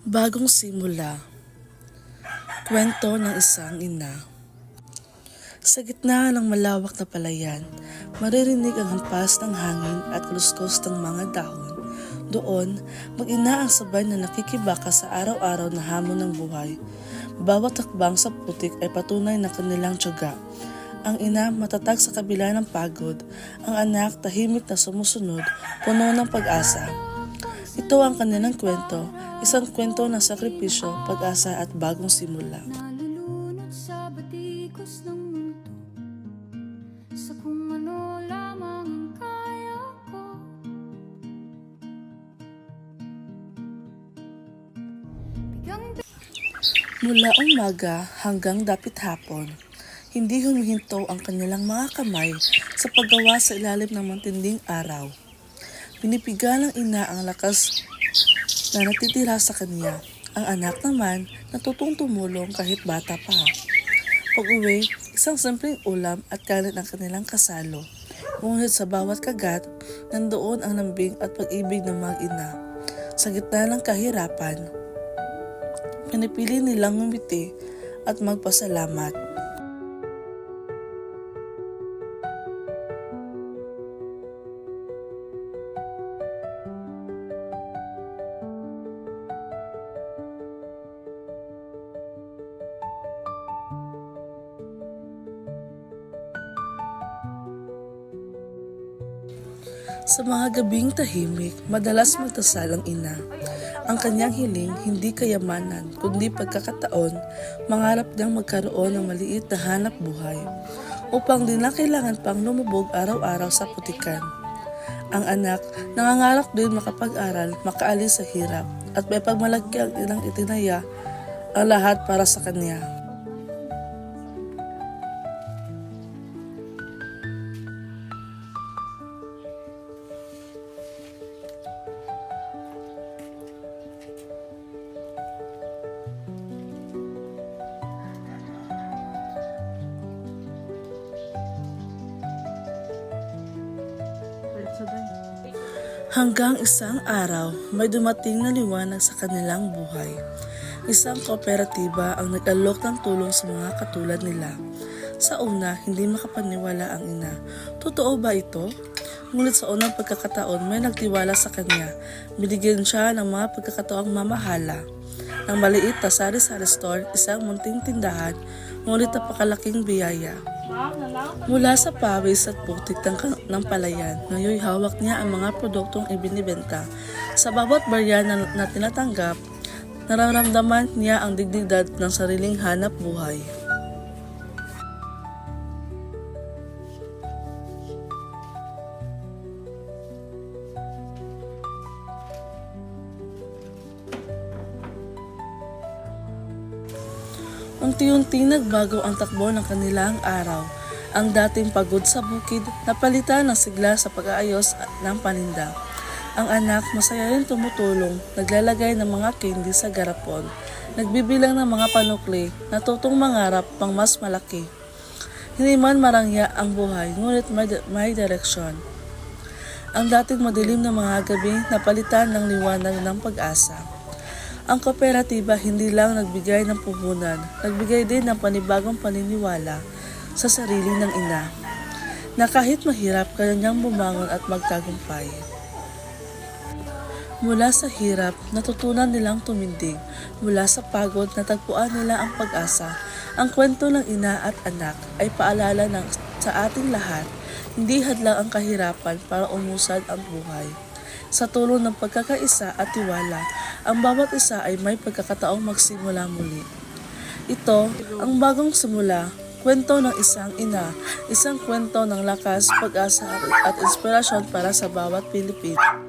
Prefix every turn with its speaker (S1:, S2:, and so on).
S1: Bagong simula. Kwento ng isang ina. Sa gitna ng malawak na palayan, maririnig ang hampas ng hangin at luskos ng mga dahon. Doon, mag-ina ang sabay na nakikibaka sa araw-araw na hamon ng buhay. Bawat hakbang sa putik ay patunay ng kanilang tiyaga. Ang ina matatag sa kabila ng pagod, ang anak tahimik na sumusunod, puno ng pag-asa. Ito ang kanilang kwento, isang kwento ng sakripisyo, pag-asa at bagong simula.
S2: Nalulunod sa batikos ng mundo, sa kung ano lamang ang kaya ko.
S1: Mula umaga hanggang dapit hapon, hindi humihinto ang kanilang mga kamay sa paggawa sa ilalim ng matinding araw. Pinipiga ng ina ang lakas na natitira sa kanya. Ang anak naman natutong tumulong kahit bata pa. Pag-uwi, isang simpleng ulam at kanin ang kanilang kasalo. Ngunit sa bawat kagat, nandoon ang lambing at pag-ibig ng mga ina. Sa gitna ng kahirapan, pinipili nilang ngumiti at magpasalamat. Sa mga gabing tahimik, madalas magdasal ang ina. Ang kanyang hiling hindi kayamanan, kundi pagkakataon, mangarap niyang magkaroon ng maliit na hanap buhay, upang di na kailangan pang lumubog araw-araw sa putikan. Ang anak, nangangarap din makapag-aral, makaalis sa hirap, at may pagmalaki ang inang itinaya ang lahat para sa kanya. Hanggang isang araw, may dumating na liwanag sa kanilang buhay. Isang kooperatiba ang nag-alok ng tulong sa mga katulad nila. Sa una, hindi makapaniwala ang ina. Totoo ba ito? Ngunit sa unang pagkakataon, may nagtiwala sa kanya. Binigyan siya ng mga pagkakataong mamahala. Ang maliit na sari-sari store, isang munting tindahan, ngunit napakalaking biyaya. Mula sa pawis at putik ng palayan, ngayon hawak niya ang mga produktong ibinibenta. Sa bawat barya na tinatanggap, nararamdaman niya ang dignidad ng sariling hanap buhay. Unti-unti nagbago ang takbo ng kanilang araw. Ang dating pagod sa bukid, napalitan ng sigla sa pag-aayos ng paninda. Ang anak, masaya rin tumutulong, naglalagay ng mga candy sa garapon, nagbibilang ng mga panukli, natutong mangarap pang mas malaki. Hindi man marangya ang buhay, ngunit may direksyon. Ang dating madilim na mga gabi, napalitan ng liwanag ng pag-asa. Ang kooperatiba hindi lang nagbigay ng puhunan, nagbigay din ng panibagong paniniwala sa sarili ng ina, na kahit mahirap kanyang bumangon at magtagumpay. Mula sa hirap, natutunan nilang tumindig. Mula sa pagod, natagpuan nila ang pag-asa. Ang kwento ng ina at anak ay paalala sa ating lahat, hindi hadlang ang kahirapan para umusad ang buhay. Sa tulong ng pagkakaisa at tiwala, ang bawat isa ay may pagkakataong magsimula muli. Ito, ang bagong simula, kwento ng isang ina, isang kwento ng lakas, pag-asa at inspirasyon para sa bawat Pilipino.